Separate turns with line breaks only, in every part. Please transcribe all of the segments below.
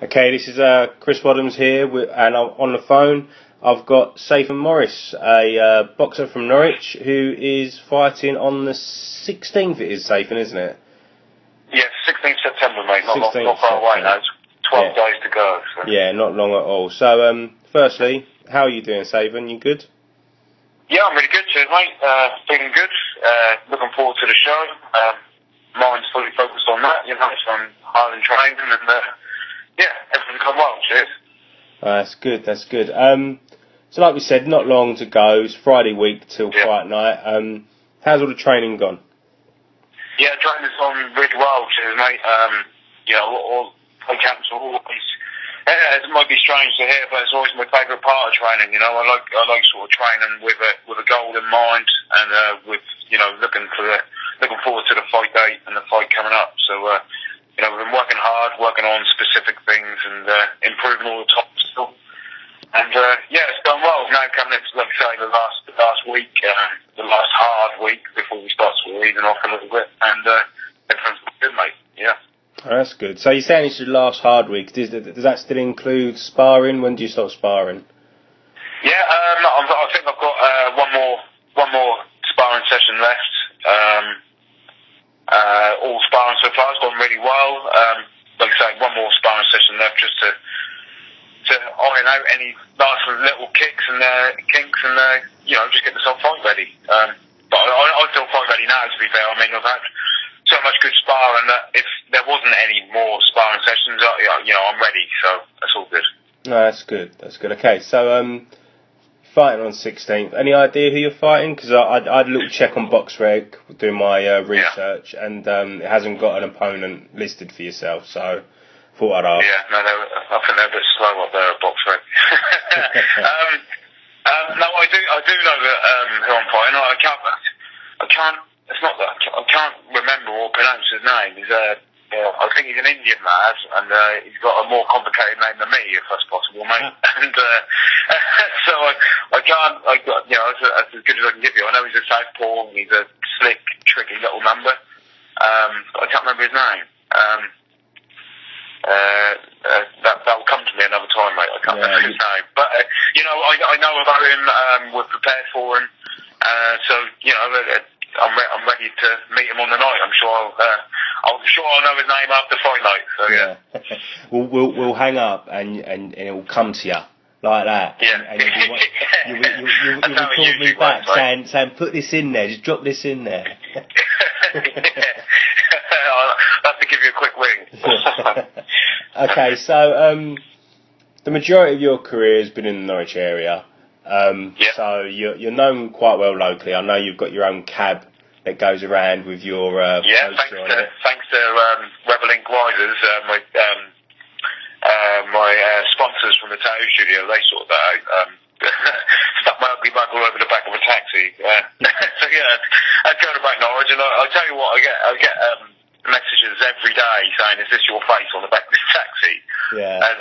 Okay, this is Chris Wadhams here, and I'm on the phone. I've got Zaiphan Morris, a boxer from Norwich, who is fighting on the 16th. It is, Zaiphan, isn't it?
Yeah, 16th September, mate. Not far away now. It's 12 days to go. So.
Yeah, not long at all. So, firstly, how are you doing, Zaiphan? You good?
Yeah, I'm really good, cheers, mate. Feeling good. Looking forward to the show. Mind's fully focused on that, so I'm hard in training and, everything's gone well, cheers.
That's good. So like we said, not long to go. It's Friday week till fight night. How's all the training gone?
Yeah, training's gone really well, cheers, mate. All play camps are always... it might be strange to hear, but it's always my favourite part of training. I like sort of training with a goal in mind, and with looking forward to the fight date and the fight coming up. So we've been working hard, working on specific things, and improving all the tops still. And it's going well. Now coming into, like I say, the last week, the last hard week before we start sort of easing off a little bit, and everything's good, mate. Yeah.
Oh, that's good. So you're saying it's your last hard week. Does that still include sparring? When do you start sparring?
Yeah, I think I've got one more sparring session left. All sparring so far has gone really well. Like I say, one more sparring session left just to iron out any last little kicks and kinks and just get myself fight ready. But I feel fight ready now, to be fair. I mean, I've had so much good sparring that if there wasn't any more sparring sessions, I'm ready, so that's all good.
No, that's good. Okay, so fighting on 16th. Any idea who you're fighting? Because I had a little check on BoxRec, doing my research, and it hasn't got an opponent listed for yourself, so thought I'd ask.
Yeah, no, I think they're a bit slow up there at BoxRec. No, I do know that who I'm fighting. I can't. It's not that I can't remember or pronounce his name. I think he's an Indian lad, and he's got a more complicated name than me, if that's possible, mate. And so I can't. That's as good as I can give you. I know he's a southpaw, and he's a slick, tricky little number. But I can't remember his name. That will come to me another time, mate. I can't remember his name. But I know about him. We're prepared for him. I'm ready to meet him on the night. I'm sure I'll know his name after fight night. So yeah.
We'll hang up and it will come to you like that. Yeah. And you'll call me back saying put this in there. Just drop this in there.
I'll have to give you a quick ring.
Okay, so the majority of your career has been in the Norwich area. So you're known quite well locally. I know you've got your own cab that goes around with your poster on it.
Thanks to Rebel Ink Riders, my sponsors from the tattoo studio, they sorted that out. Stuck my ugly mug all over the back of a taxi. So I go to back Norwich, and I'll tell you what, I get messages every day saying, "Is this your face on the back of this taxi?"
Yeah.
And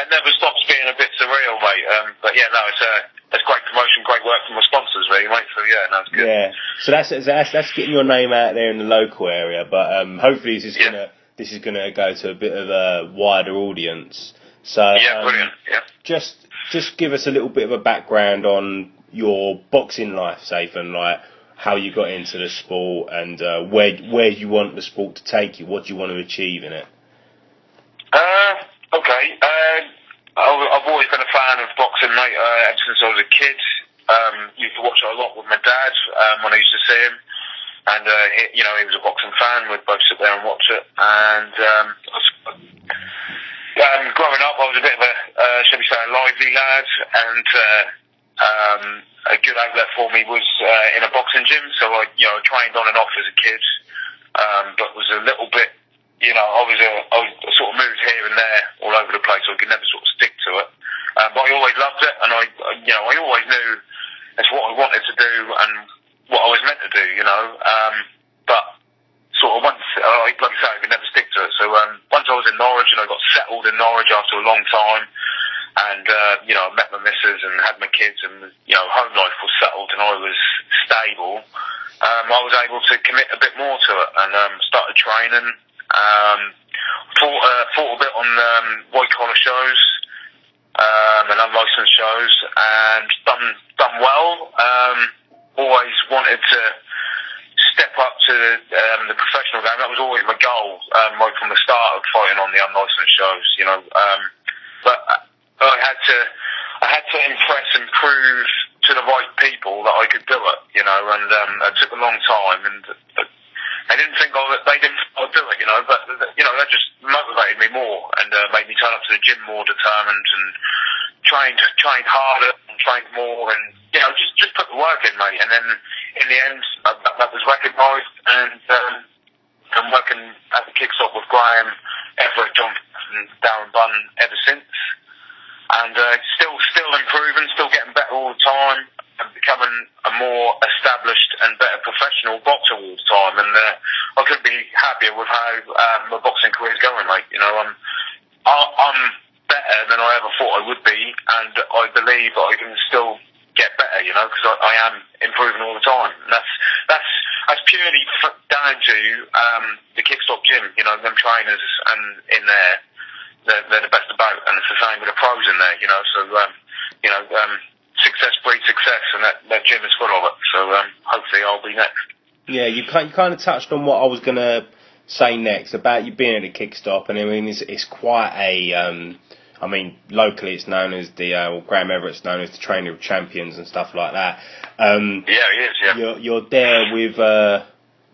it never stops being a bit surreal, mate. But it's great promotion, great work from my sponsors, really, mate. So no, it's good. Yeah.
So that's getting your name out there in the local area, but hopefully this is gonna go to a bit of a wider audience. So
brilliant. Yeah.
Just give us a little bit of a background on your boxing life, Zaiphan, like how you got into the sport and where you want the sport to take you, what do you want to achieve in it?
Okay. I've always been a fan of boxing, mate, ever since I was a kid. Used to watch it a lot with my dad when I used to see him. And, he was a boxing fan. We'd both sit there and watch it. And growing up, I was a bit of a, shall we say, a lively lad. And a good outlet for me was in a boxing gym. So I trained on and off as a kid, but was a little bit, I sort of moved here and there all over the place, so I could never sort of stick to it. But I always loved it, and I always knew it's what I wanted to do and what I was meant to do, But sort of once, like I say, I could never stick to it. So once I was in Norwich and I got settled in Norwich after a long time, and I met my missus and had my kids, and home life was settled and I was stable. I was able to commit a bit more to it and started training. Fought a fought a bit on white collar shows and unlicensed shows, and done well. Always wanted to step up to the professional game. That was always my goal, right from the start of fighting on the unlicensed shows. But I had to impress and prove to the right people that I could do it. And it took a long time, and they didn't think they didn't think I'd do it. But that just motivated me more and made me turn up to the gym more determined and trained harder and trained more, and just put the work in, mate. And then in the end, that was recognised, and I'm working at the Kickstop with Graham, Everett, John, and Darren Bunn ever since, and still improving, still getting better all the time, and becoming a more established and better professional boxer all the time. And I couldn't be happier with how my boxing career is going, mate. I'm better than I ever thought I would be, and I believe that I can still get better, because I am improving all the time. And that's purely down to the Kickstop gym. Them trainers and in there, they're the best about, and it's the same with the pros in there. Success breeds success, and that gym is full of it. So hopefully I'll be next. Yeah,
you kind of touched on what I was gonna say next about you being at the Kickstop, and I mean it's quite a locally it's known as Graham Everett's known as the trainer of champions and stuff like that.
Yeah, he is. Yeah,
you're there with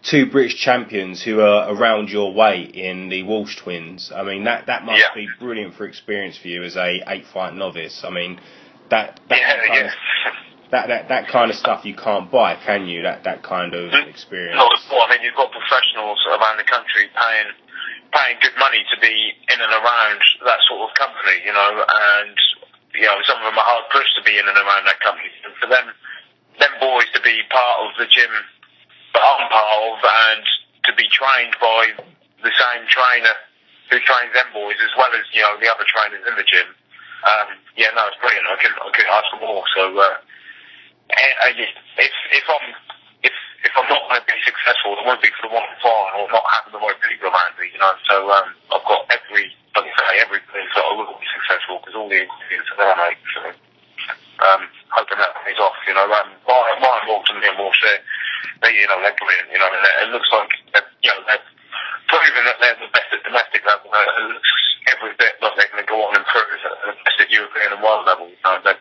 two British champions who are around your weight in the Walsh twins. I mean that must be brilliant for experience for you as a 8-fight novice. I mean that kind of stuff you can't buy, can you? That kind of experience.
Not at all. I mean, you've got professionals around the country paying good money to be in and around that sort of company, and some of them are hard pushed to be in and around that company. And for them boys to be part of the gym that I'm part of, and to be trained by the same trainer who trains them boys, as well as the other trainers in the gym. It's brilliant. I could ask for more. So if I'm not going to be successful, it won't be for the one far or not having the right people around me. So I've got every belief that I will be successful, because all the ingredients are there, mate. So hoping that pays off. Ryan Walton and Walsh, they're brilliant. And it looks like they're proving that they're the best at domestic level. It looks every bit like they're going to go on and prove at the best at European and world level. I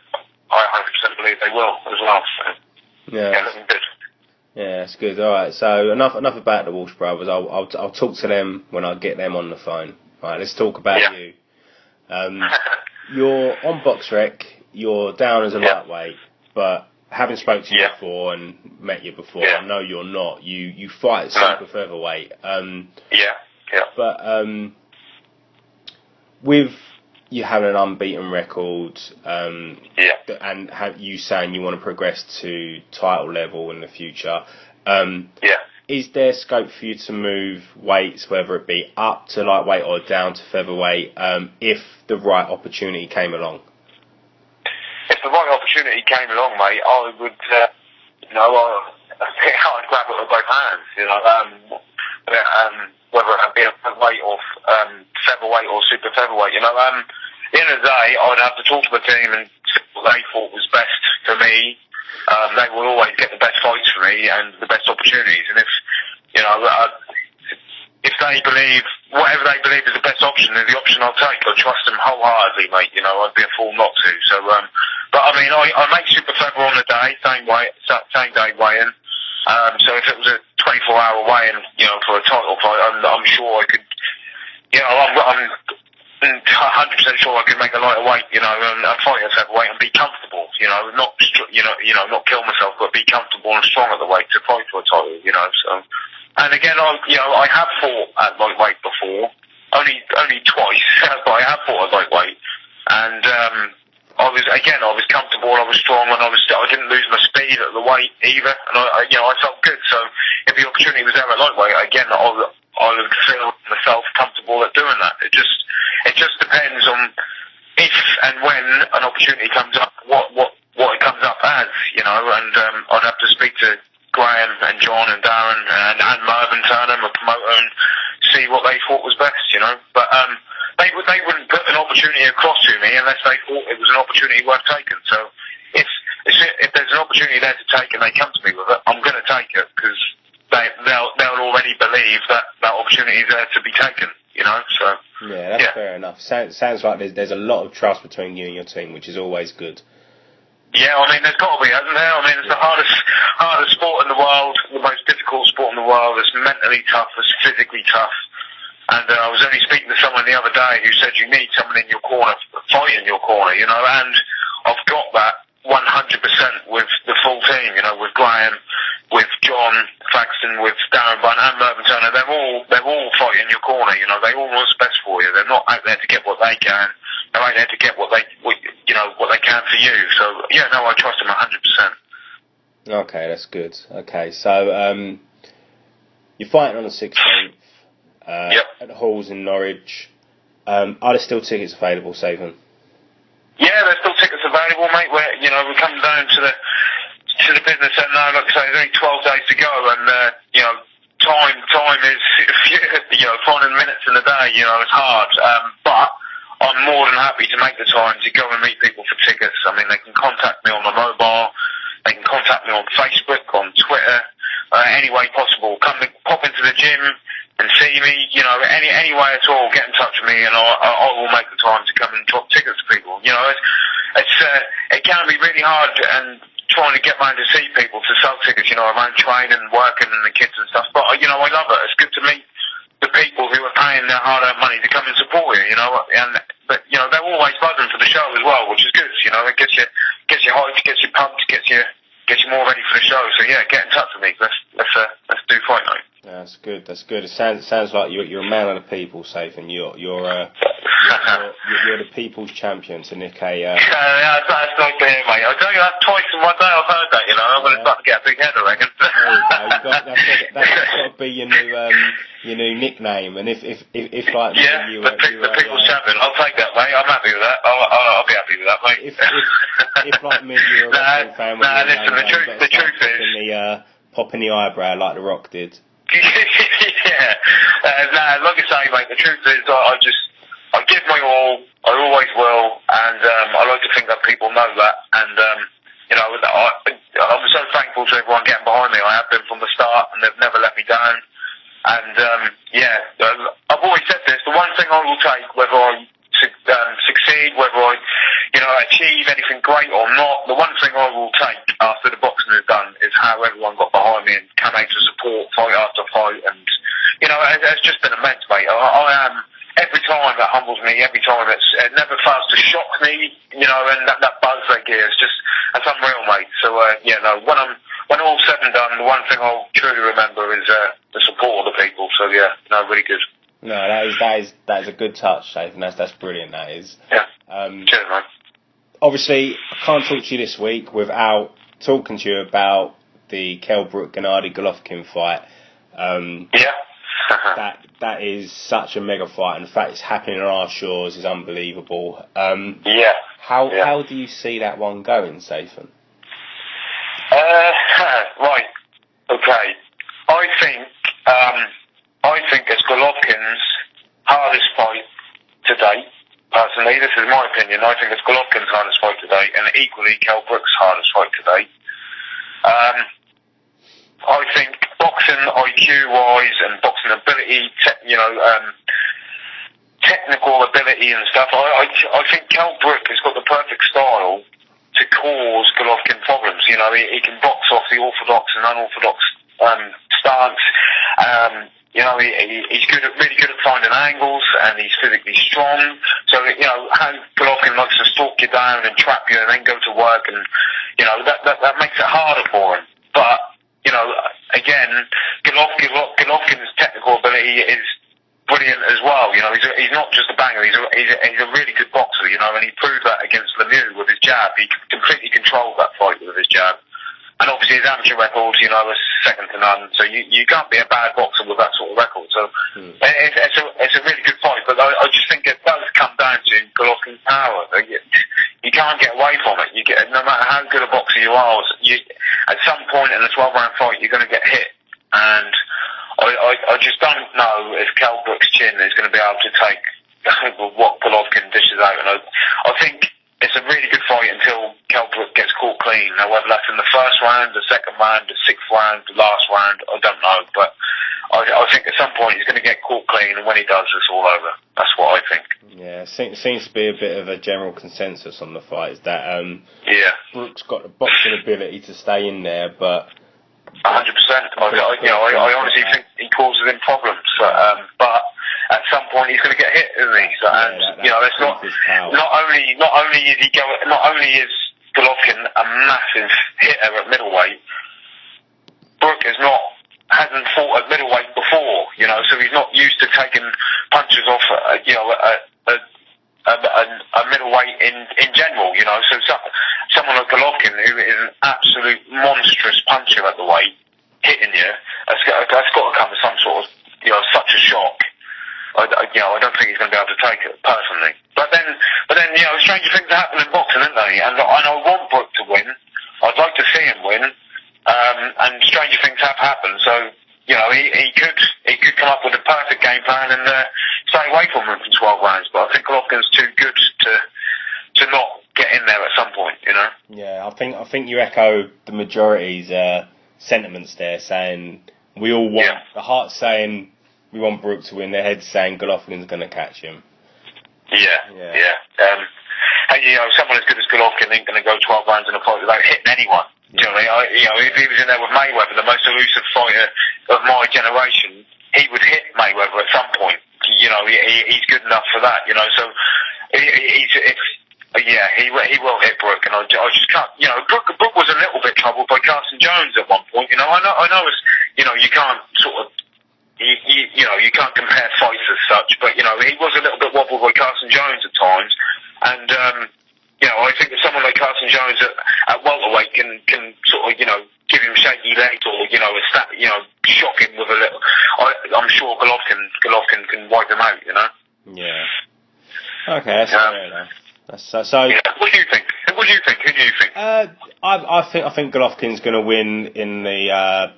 100% believe they will as well. So, looking good.
Yeah, that's good. All right, so enough about the Walsh brothers. I'll talk to them when I get them on the phone. All right, let's talk about you. You're on BoxRec. You're down as a lightweight, but having spoken to you before and met you before, I know you're not. You fight super featherweight. But with you having an unbeaten record, and you saying you want to progress to title level in the future, is there scope for you to move weights, whether it be up to lightweight or down to featherweight, if the right opportunity came along?
If the right opportunity came along, mate, I would, I'd grab it with both hands, whether it be a weight or featherweight or super featherweight, At the end of the day, I'd have to talk to the team and see what they thought was best for me. They will always get the best fights for me and the best opportunities. And if they believe, whatever they believe is the best option is the option I'll take, I trust them wholeheartedly, mate. I'd be a fool not to. So, but I mean, I make super feather on the day, same day weigh-in. So if it was a 24-hour weigh-in, for a title fight, I'm sure I could, I'm 100% sure I could make a lighter weight, and fight at featherweight and be comfortable, not kill myself, but be comfortable and strong at the weight to fight for a title, so. And again, I have fought at lightweight before, only twice, but I have fought at lightweight, and I was comfortable, I was strong, and I didn't lose my speed at the weight either, and I felt good. So if the opportunity was there at lightweight, again, I would feel myself comfortable at doing that. It just depends on if and when an opportunity comes up, what it comes up as, and I'd have to speak to Graham and John and Darren and Mervyn Turner, my promoter, and see what they thought was best, But they wouldn't put an opportunity across to me unless they thought it was an opportunity worth taking. So if there's an opportunity there to take and they come to me with it, I'm going to take it because they'll already believe that opportunity is there to be taken. So
yeah, that's fair enough. Sounds like there's a lot of trust between you and your team, which is always good.
Yeah, I mean, there's got to be, hasn't there? I mean, it's the hardest sport in the world, the most difficult sport in the world. It's mentally tough, it's physically tough. And I was only speaking to someone the other day who said you need someone in your corner, fighting your corner, and I've got that 100% with the full team, with Graham, with John Faxton, with Darren Bunn and Mervyn Turner. They're all fighting your corner, they all want what's best for you. They're not out there to get what they can. They're out there to get what they can for you. So, yeah, no, I trust them 100%.
Okay, that's good. Okay, so you're fighting on the 16th at the Halls in Norwich. Are there still tickets available, Zaiphan? Yeah,
there's still tickets available, mate. We're coming down to the business centre now. Like I say, there's only 12 days to go, and time is finding minutes in the day. It's hard, but I'm more than happy to make the time to go and meet people for tickets. I mean, they can contact me on my mobile, they can contact me on Facebook, on Twitter, any way possible. Pop into the gym and see me, any way at all. Get in touch with me, and I will make the time to come and drop tickets to people. It can be really hard and trying to get round to see people to sell tickets. Around training and working and the kids and stuff. But I love it. It's good to meet the people who are paying their hard-earned money to come and support you. But they're always buzzing for the show as well, which is good. It gets you hyped, gets you pumped, gets you more ready for the show. So yeah, get in touch with me. Let's do fight night.
Yeah, that's good. That's good. It sounds like you're a man of the people, Zaiphan. You're the people's champion to nick a.
Yeah, that's nice to hear, mate. I tell you, that's twice in one day I've heard that. I'm going to start to get a big head, I reckon.
That's got to be your new nickname. And if like
the people's champion, I'll take that, mate. I'm happy with that. I'll be happy with that, mate.
If like me, you're a wrestling fan.
Listen, the truth is,
pop in the eyebrow like The Rock did.
Yeah. Like I say, mate, the truth is I give my all, I always will, and I like to think that people know that, and I'm so thankful to everyone getting behind me. I have been from the start, and they've never let me down, and I've always said this, the one thing I will take, whether I succeed, whether I achieve anything great or not, the one thing I will take after the boxing is done is how everyone got behind me and came out to support fight after fight, and it's just been immense, mate. I am, every time that humbles me, every time it never fails to shock me, and that buzz they give, it's unreal, mate. So when all's said and done, the one thing I'll truly remember is the support of the people. So yeah, really good.
No, that is a good touch, Zaiphan. That's brilliant. That is.
Yeah. Cheers, mate.
Obviously, I can't talk to you this week without talking to you about the Brook Ggg Golovkin fight. That is such a mega fight, and the fact it's happening on our shores is unbelievable. How do you see that one going, Zaiphan?
Right. Okay. I think it's Golovkin's hardest fight to date. Personally, this is my opinion. I think it's Golovkin's hardest fight to date, and equally Brook's hardest fight to date. I think boxing IQ-wise and boxing ability, technical ability and stuff, I think Brook has got the perfect style to cause Golovkin problems. He can box off the orthodox and unorthodox stance. He's really good at finding angles, and he's physically strong. So, how Golovkin likes to stalk you down and trap you and then go to work, and, that makes it harder for him. But, again, Golovkin's technical ability is brilliant as well. He's not just a banger, he's a really good boxer, and he proved that against Lemieux with his jab. He completely controlled that fight with his jab. And obviously his amateur record, is second to none. So you can't be a bad boxer with that sort of record. So it's a really good fight. But I just think it does come down to Golovkin's power. You can't get away from it. No matter how good a boxer you are, at some point in a 12-round fight, you're going to get hit. And I just don't know if Brook's chin is going to be able to take what Golovkin dishes out. And I think it's a really good fight until Brook gets caught clean. Now, whether that's in the first round, the second round, the sixth round, the last round, I don't know. But I think at some point he's going to get caught clean, and when he does, it's all over. That's what I think.
Yeah, seems to be a bit of a general consensus on the fight, is that Brook's got the boxing ability to stay in there, but
100%. I honestly think he causes him problems. But at some point he's going to get hit, isn't he? So, it's not only is Golovkin a massive hitter at middleweight, Brook hasn't fought at middleweight before, so he's not used to taking punches off, a middleweight in general, So someone like Golovkin, who is an absolute monstrous puncher at the weight, hitting you, that's got to come with some sort of, such a shock. I don't think he's going to be able to take it personally. But then, stranger things happen in boxing, don't they? And I want Brook to win. I'd like to see him win. And stranger things have happened. So, he could come up with a perfect game plan and stay away from him for 12 rounds. But I think Golovkin's too good to not get in there at some point.
Yeah, I think you echo the majority's sentiments there, saying we all want the heart's saying we want Brook to win, their head's saying Golovkin's going to catch him.
Yeah. And someone as good as Golovkin ain't going to go 12 rounds in a fight without hitting anyone. Yeah. If he was in there with Mayweather, the most elusive fighter of my generation, he would hit Mayweather at some point. He's good enough for that. So he will hit Brook, and I just can't. Brook was a little bit troubled by Carson Jones at one point. I know it's you can't sort of. You can't compare fights as such, but he was a little bit wobbled by Carson Jones at times, and I think that someone like Carson Jones at welterweight can sort of give him shaky legs or shock him with a little. I'm sure Golovkin can wipe him out.
Yeah. Okay, that's fair enough. So.
Yeah. What do you think? Who do you think?
I think Golovkin's going to win in the.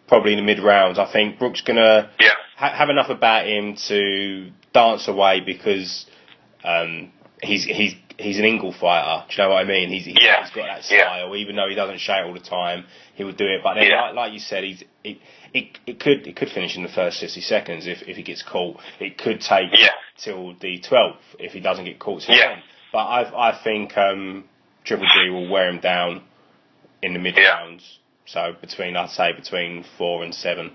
Probably in the mid-rounds. I think Brook's going to have enough about him to dance away because he's an angle fighter. Do you know what I mean? He's got that style. Even though he doesn't show it all the time, he would do it. But then, like you said, it could finish in the first 60 seconds if he gets caught. It could take till the 12th if he doesn't get caught till then. But I think Triple G will wear him down in the mid-rounds. So between 4 and 7.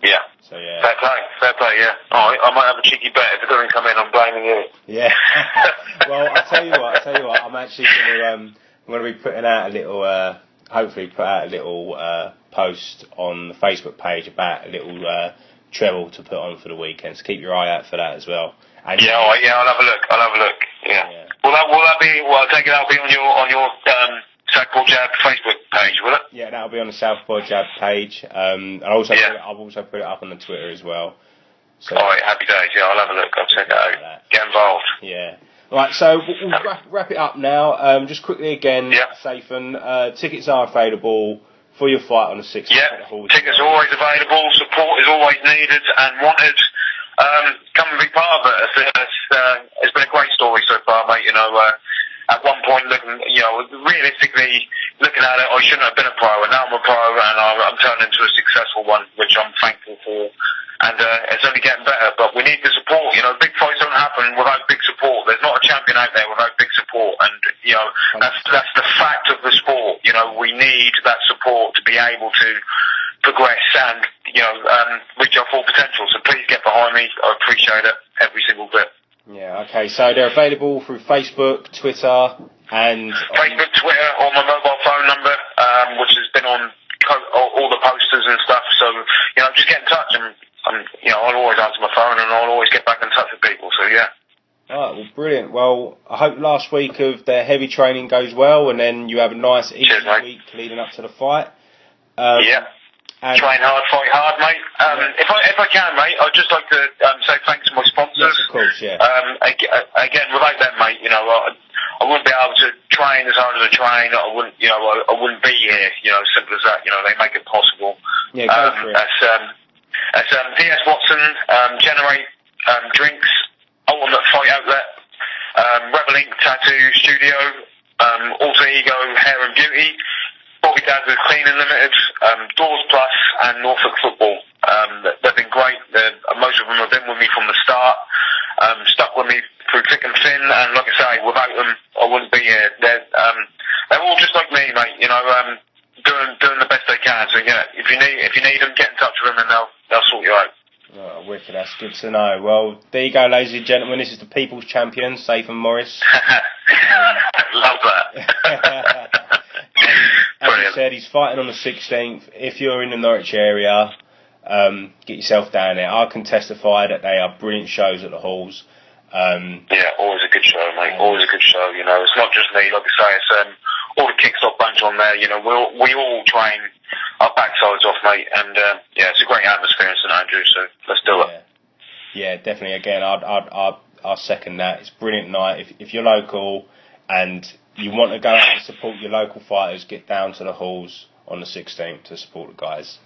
Yeah.
So yeah.
Fair play. Yeah. I might have a cheeky bet if it doesn't come in. I'm blaming you.
Yeah. Well, I tell you what. I'm actually going to be putting out a little. Hopefully, put out a little post on the Facebook page about a little treble to put on for the weekend. So keep your eye out for that as well. And
I'll have a look. Yeah. Will that be? Well, I take it that'll be on your Southpaw Jab Facebook page, will it?
Yeah, that'll be on the Southpaw Jab page. I've also put it up on the Twitter as well. So,
all right, happy days. Yeah, I'll have a look. I'll check that out. Get involved.
Yeah. Right, so we'll wrap it up now. Just quickly again, Zaiphan, tickets are available for your fight on the 6th.
Yeah, tickets are always available. Support is always needed and wanted. Come and be part of it. It's been a great story so far, mate. At one point, realistically looking at it, I shouldn't have been a pro, and now I'm a pro, and I'm turned into a successful one, which I'm thankful for. And it's only getting better, but we need the support. Big fights don't happen without big support. There's not a champion out there without big support, and that's the fact of the sport. We need that support to be able to progress and reach our full potential. So please get behind me. I appreciate it every single bit.
Yeah, okay, so they're available through Facebook, Twitter, and...
Facebook, Twitter, or my mobile phone number, which has been on all the posters and stuff, so, just get in touch, and I'll always answer my phone, and I'll always get back in touch with people, so yeah.
Alright, well, brilliant. Well, I hope last week of their heavy training goes well, and then you have a nice, easy week leading up to the fight.
Train hard, fight hard, mate. If I can, mate, I'd just like to say thanks to my sponsors.
Yes, of course, yeah.
Again, without them, mate, I wouldn't be able to train as hard as I train. I wouldn't be here. Simple as that. They make it possible.
Yeah, go for it.
That's DS Watson, Generate Drinks, Ultimate Link Tattoo Studio, Alter Ego Hair and Beauty, Bobby Dad with Cleaning Limited, Doors Plus, and Norfolk Football. They've been great. Most of them have been with me from the start, stuck with me through thick and thin, and like I say, without them, I wouldn't be here. They're all just like me, mate, you know, doing the best they can. So yeah, if you need them, get in touch with them and they'll sort you out.
Oh, wicked, that's good to know. Well, there you go, ladies and gentlemen. This is the People's Champion, Zaiphan Morris.
Love that.
As I said, he's fighting on the 16th. If you're in the Norwich area, get yourself down there. I can testify that they are brilliant shows at the halls.
Yeah, always a good show, mate. Always a good show. You know, it's not just me. Like I say, it's all the Kickstop bunch on there. You know, we all train our backsides off, mate. And yeah, it's a great atmosphere in St Andrews. So let's do it.
Yeah, definitely. Again, I'd second that. It's a brilliant night. If you're local and you want to go out and support your local fighters, get down to the halls on the 16th to support the guys.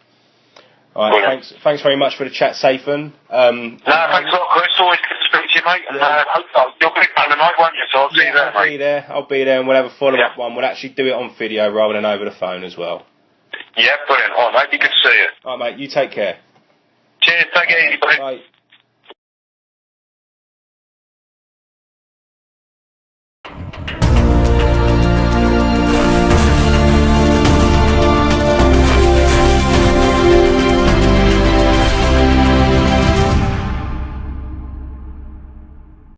All right, thanks very much for the chat, Zaiphan.
Thanks a lot, Chris. Always good to speak to you, mate. And you'll be back tonight, won't you? So I'll see you there, mate.
I'll be there, and we'll have a follow-up one. We'll actually do it on video rather than over the phone as well.
Yeah, brilliant. All right, mate. Be good to see you.
All right, mate. You take care.
Cheers. Take it easy, buddy.
Bye.